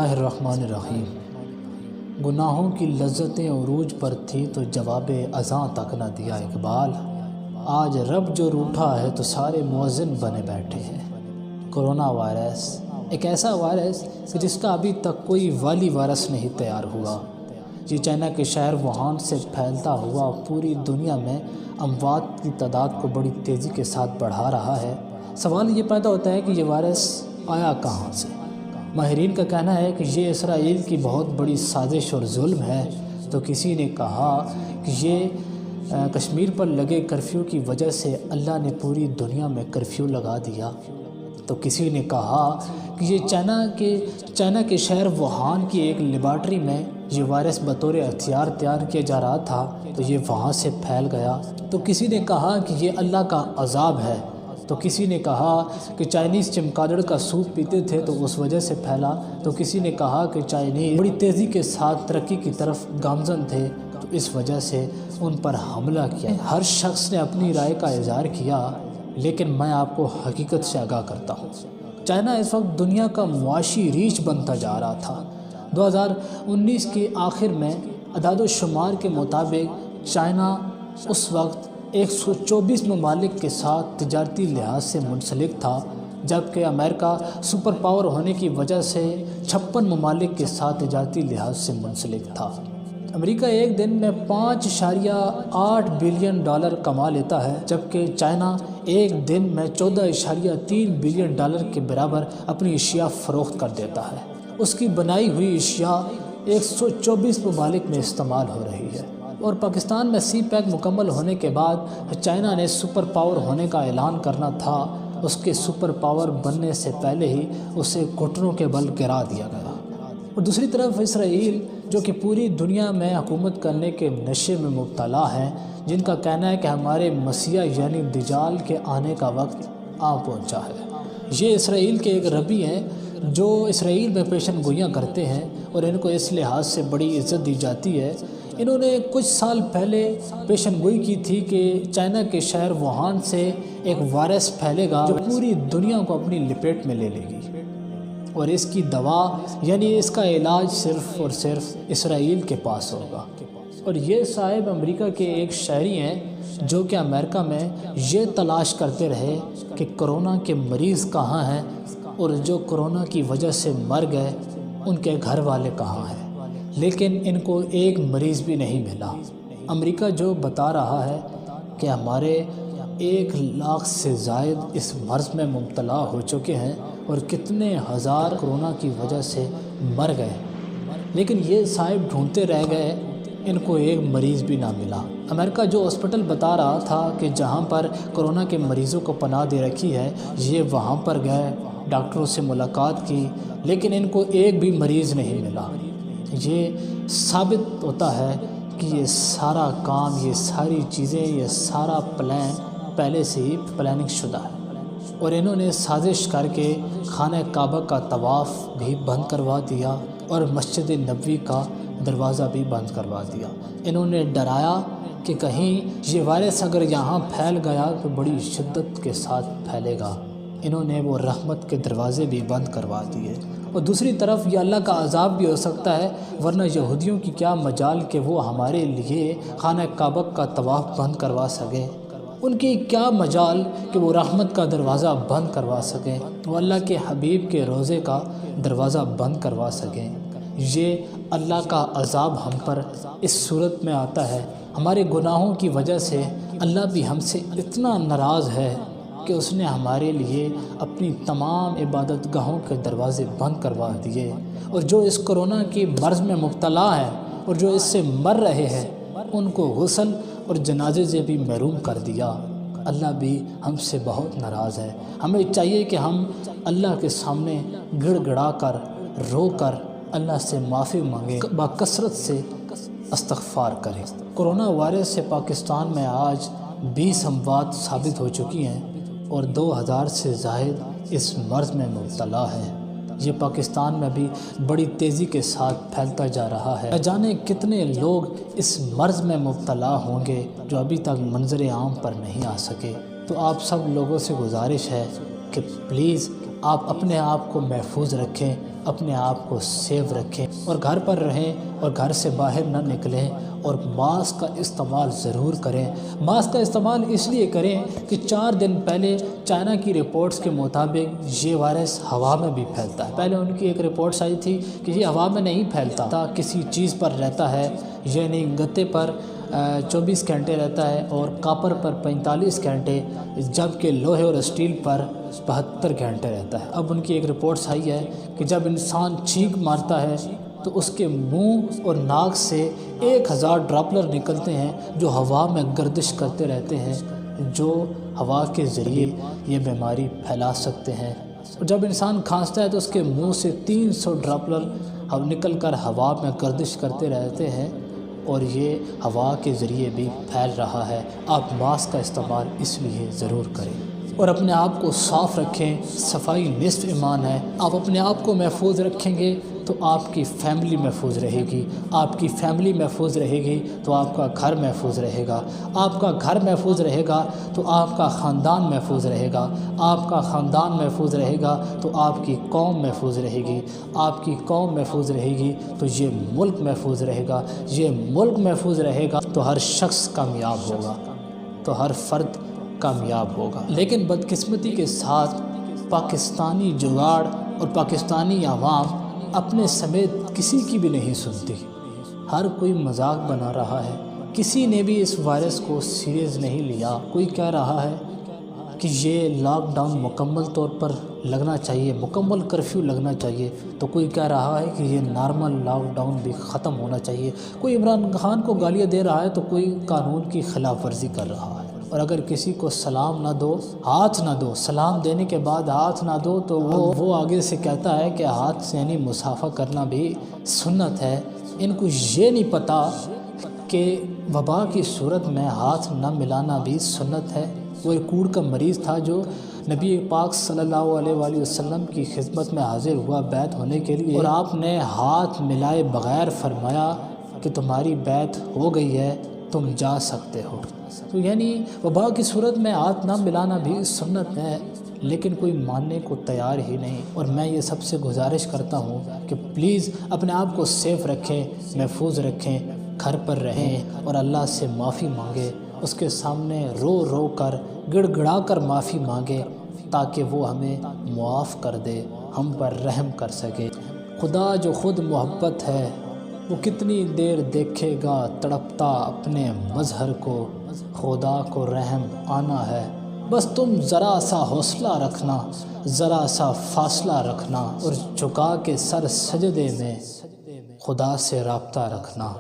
اللہ الرحمن الرحیم۔ گناہوں کی لذتیں عروج پر تھی تو جواب اذاں تک نہ دیا اقبال۔ آج رب جو روٹھا ہے تو سارے مؤذن بنے بیٹھے ہیں۔ کرونا وائرس ایک ایسا وائرس کہ جس کا ابھی تک کوئی والی وائرس نہیں تیار ہوا۔ یہ چائنا کے شہر ووہان سے پھیلتا ہوا پوری دنیا میں اموات کی تعداد کو بڑی تیزی کے ساتھ بڑھا رہا ہے۔ سوال یہ پیدا ہوتا ہے کہ یہ وائرس آیا کہاں سے؟ ماہرین کا کہنا ہے کہ یہ اسرائیل کی بہت بڑی سازش اور ظلم ہے، تو کسی نے کہا کہ یہ کشمیر پر لگے کرفیو کی وجہ سے اللہ نے پوری دنیا میں کرفیو لگا دیا، تو کسی نے کہا کہ یہ چائنا کے شہر ووہان کی ایک لیبارٹری میں یہ وائرس بطور ہتھیار تیار کیا جا رہا تھا تو یہ وہاں سے پھیل گیا، تو کسی نے کہا کہ یہ اللہ کا عذاب ہے، تو کسی نے کہا کہ چائنیز چمگادڑ کا سوپ پیتے تھے تو اس وجہ سے پھیلا، تو کسی نے کہا کہ چائنیز بڑی تیزی کے ساتھ ترقی کی طرف گامزن تھے تو اس وجہ سے ان پر حملہ کیا۔ ہر شخص نے اپنی رائے کا اظہار کیا، لیکن میں آپ کو حقیقت سے آگاہ کرتا ہوں۔ چائنا اس وقت دنیا کا معاشی ریچھ بنتا جا رہا تھا۔ 2019 کے آخر میں اعداد و شمار کے مطابق چائنا اس وقت 124 ممالک کے ساتھ تجارتی لحاظ سے منسلک تھا، جبکہ امریکہ سپر پاور ہونے کی وجہ سے 56 ممالک کے ساتھ تجارتی لحاظ سے منسلک تھا۔ امریکہ ایک دن میں $5.8 بلین کما لیتا ہے، جبکہ چائنا ایک دن میں $14.3 بلین کے برابر اپنی اشیاء فروخت کر دیتا ہے۔ اس کی بنائی ہوئی اشیاء 124 ممالک میں استعمال ہو رہی ہے، اور پاکستان میں سی پیک مکمل ہونے کے بعد چائنا نے سپر پاور ہونے کا اعلان کرنا تھا۔ اس کے سپر پاور بننے سے پہلے ہی اسے گھٹنوں کے بل گرا دیا گیا۔ اور دوسری طرف اسرائیل، جو کہ پوری دنیا میں حکومت کرنے کے نشے میں مبتلا ہے، جن کا کہنا ہے کہ ہمارے مسیح یعنی دجال کے آنے کا وقت آ پہنچا ہے۔ یہ اسرائیل کے ایک ربی ہیں جو اسرائیل میں پیشن گوئیاں کرتے ہیں، اور ان کو اس لحاظ سے بڑی عزت دی جاتی ہے۔ انہوں نے کچھ سال پہلے پیشن گوئی کی تھی کہ چائنا کے شہر ووہان سے ایک وائرس پھیلے گا جو پوری دنیا کو اپنی لپیٹ میں لے لے گی، اور اس کی دوا یعنی اس کا علاج صرف اور صرف اسرائیل کے پاس ہوگا۔ اور یہ صاحب امریکہ کے ایک شہری ہیں جو کہ امریکہ میں یہ تلاش کرتے رہے کہ کرونا کے مریض کہاں ہیں، اور جو کرونا کی وجہ سے مر گئے ان کے گھر والے کہاں ہیں، لیکن ان کو ایک مریض بھی نہیں ملا۔ امریکہ جو بتا رہا ہے کہ ہمارے 1 لاکھ سے زائد اس مرض میں مبتلا ہو چکے ہیں، اور کتنے ہزار کرونا کی وجہ سے مر گئے، لیکن یہ صاحب ڈھونڈتے رہ گئے، ان کو ایک مریض بھی نہ ملا۔ امریکہ جو ہاسپٹل بتا رہا تھا کہ جہاں پر کرونا کے مریضوں کو پناہ دے رکھی ہے، یہ وہاں پر گئے، ڈاکٹروں سے ملاقات کی، لیکن ان کو ایک بھی مریض نہیں ملا۔ یہ ثابت ہوتا ہے کہ یہ سارا کام، یہ ساری چیزیں، یہ سارا پلان پہلے سے ہی پلاننگ شدہ ہے، اور انہوں نے سازش کر کے خانہ کعبہ کا طواف بھی بند کروا دیا اور مسجد نبوی کا دروازہ بھی بند کروا دیا۔ انہوں نے ڈرایا کہ کہیں یہ وائرس اگر یہاں پھیل گیا تو بڑی شدت کے ساتھ پھیلے گا۔ انہوں نے وہ رحمت کے دروازے بھی بند کروا دیے، اور دوسری طرف یہ اللہ کا عذاب بھی ہو سکتا ہے، ورنہ یہودیوں کی کیا مجال کہ وہ ہمارے لیے خانہ کعبہ کا طواف بند کروا سکیں، ان کی کیا مجال کہ وہ رحمت کا دروازہ بند کروا سکیں، وہ اللہ کے حبیب کے روضے کا دروازہ بند کروا سکیں۔ یہ اللہ کا عذاب ہم پر اس صورت میں آتا ہے، ہمارے گناہوں کی وجہ سے اللہ بھی ہم سے اتنا ناراض ہے کہ اس نے ہمارے لیے اپنی تمام عبادت گاہوں کے دروازے بند کروا دیے، اور جو اس کرونا کی مرض میں مبتلا ہے اور جو اس سے مر رہے ہیں ان کو غسل اور جنازے سے بھی محروم کر دیا۔ اللہ بھی ہم سے بہت ناراض ہے۔ ہمیں چاہیے کہ ہم اللہ کے سامنے گڑ گڑا کر، رو کر اللہ سے معافی مانگیں، بکثرت سے استغفار کریں۔ کرونا وائرس سے پاکستان میں آج 20 اموات ثابت ہو چکی ہیں، اور 2000 سے زائد اس مرض میں مبتلا ہیں۔ یہ پاکستان میں بھی بڑی تیزی کے ساتھ پھیلتا جا رہا ہے۔ نہ جانے کتنے لوگ اس مرض میں مبتلا ہوں گے جو ابھی تک منظر عام پر نہیں آ سکے۔ تو آپ سب لوگوں سے گزارش ہے کہ پلیز آپ اپنے آپ کو محفوظ رکھیں، اپنے آپ کو سیو رکھیں اور گھر پر رہیں اور گھر سے باہر نہ نکلیں اور ماسک کا استعمال ضرور کریں۔ ماسک کا استعمال اس لیے کریں کہ 4 دن پہلے چائنا کی رپورٹس کے مطابق یہ وائرس ہوا میں بھی پھیلتا ہے۔ پہلے ان کی ایک رپورٹس آئی تھی کہ یہ ہوا میں نہیں پھیلتا، کسی چیز پر رہتا ہے، یعنی گتے پر 24 گھنٹے رہتا ہے اور کاپر پر 45 گھنٹے، جبکہ لوہے اور اسٹیل پر 72 گھنٹے رہتا ہے۔ اب ان کی ایک رپورٹس آئی ہے کہ جب انسان چھینک مارتا ہے تو اس کے منہ اور ناک سے 1000 ڈراپلر نکلتے ہیں جو ہوا میں گردش کرتے رہتے ہیں، جو ہوا کے ذریعے یہ بیماری پھیلا سکتے ہیں۔ اور جب انسان کھانستا ہے تو اس کے منہ سے 300 ڈراپلر نکل کر ہوا میں گردش کرتے رہتے ہیں اور یہ ہوا کے ذریعے بھی پھیل رہا ہے۔ آپ ماسک کا استعمال اس لیے ضرور کریں اور اپنے آپ کو صاف رکھیں۔ صفائی نصف ایمان ہے۔ آپ اپنے آپ کو محفوظ رکھیں گے تو آپ کی فیملی محفوظ رہے گی، آپ کی فیملی محفوظ رہے گی تو آپ کا گھر محفوظ رہے گا، آپ کا گھر محفوظ رہے گا تو آپ کا خاندان محفوظ رہے گا، آپ کا خاندان محفوظ رہے گا تو آپ کی قوم محفوظ رہے گی، آپ کی قوم محفوظ رہے گی تو یہ ملک محفوظ رہے گا، یہ ملک محفوظ رہے گا تو ہر شخص کامیاب ہوگا، تو ہر فرد کامیاب ہوگا۔ لیکن بدقسمتی کے ساتھ پاکستانی جگاڑ اور پاکستانی عوام اپنے سمیت کسی کی بھی نہیں سنتی، ہر کوئی مذاق بنا رہا ہے، کسی نے بھی اس وائرس کو سیریس نہیں لیا۔ کوئی کہہ رہا ہے کہ یہ لاک ڈاؤن مکمل طور پر لگنا چاہیے، مکمل کرفیو لگنا چاہیے، تو کوئی کہہ رہا ہے کہ یہ نارمل لاک ڈاؤن بھی ختم ہونا چاہیے۔ کوئی عمران خان کو گالیاں دے رہا ہے تو کوئی قانون کی خلاف ورزی کر رہا ہے۔ اور اگر کسی کو سلام نہ دو، ہاتھ نہ دو، سلام دینے کے بعد ہاتھ نہ دو تو وہ آگے سے کہتا ہے کہ ہاتھ سے یعنی مصافحہ کرنا بھی سنت ہے۔ ان کو یہ نہیں پتہ کہ وبا کی صورت میں ہاتھ نہ ملانا بھی سنت ہے۔ وہ ایک کوڑ کا مریض تھا جو نبی پاک صلی اللہ علیہ وآلہ وسلم کی خدمت میں حاضر ہوا بیعت ہونے کے لیے، اور آپ نے ہاتھ ملائے بغیر فرمایا کہ تمہاری بیعت ہو گئی ہے، تم جا سکتے ہو۔ تو یعنی وبا کی صورت میں ہاتھ نہ ملانا بھی سنت ہے، لیکن کوئی ماننے کو تیار ہی نہیں۔ اور میں یہ سب سے گزارش کرتا ہوں کہ پلیز اپنے آپ کو سیف رکھیں، محفوظ رکھیں، گھر پر رہیں اور اللہ سے معافی مانگیں، اس کے سامنے رو رو کر گڑ گڑا کر معافی مانگیں تاکہ وہ ہمیں معاف کر دے، ہم پر رحم کر سکے۔ خدا جو خود محبت ہے وہ کتنی دیر دیکھے گا تڑپتا اپنے مظہر کو، خدا کو رحم آنا ہے، بس تم ذرا سا حوصلہ رکھنا، ذرا سا فاصلہ رکھنا اور جھکا کے سر سجدے میں خدا سے رابطہ رکھنا۔